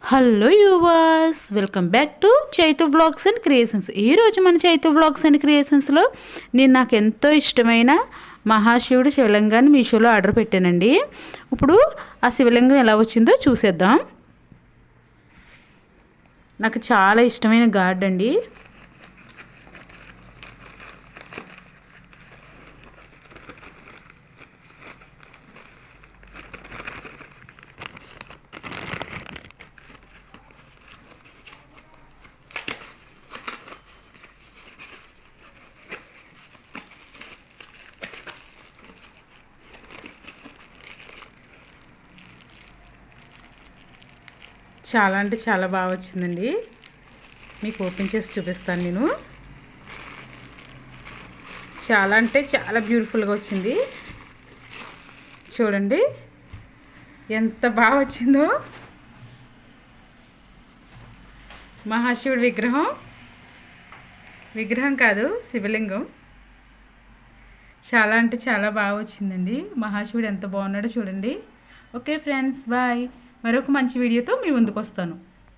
Hello yours, welcome back to Chaitu vlogs and creations. ఈరోజు మన Chaitu vlogs and క్రియేషన్స్లో నేను నాకు ఎంతో ఇష్టమైన మహాశివుడు శివలింగాన్ని మీషోలో ఆర్డర్ పెట్టానండి. ఇప్పుడు ఆ శివలింగం ఎలా వచ్చిందో చూసేద్దాం. నాకు చాలా ఇష్టమైన గాడ్ అండి. చాలా అంటే చాలా బాగా వచ్చిందండి. మీకు ఓపెన్ చేసి చూపిస్తాను నేను. చాలా అంటే చాలా బ్యూటిఫుల్గా వచ్చింది. చూడండి ఎంత బాగా వచ్చిందో. మహాశివుడి విగ్రహం కాదు, శివలింగం. చాలా అంటే చాలా బాగా వచ్చిందండి. మహాశివుడు ఎంత బాగున్నాడో చూడండి. Okay friends, bye. మరొక మంచి వీడియోతో మీ ముందుకు వస్తాను.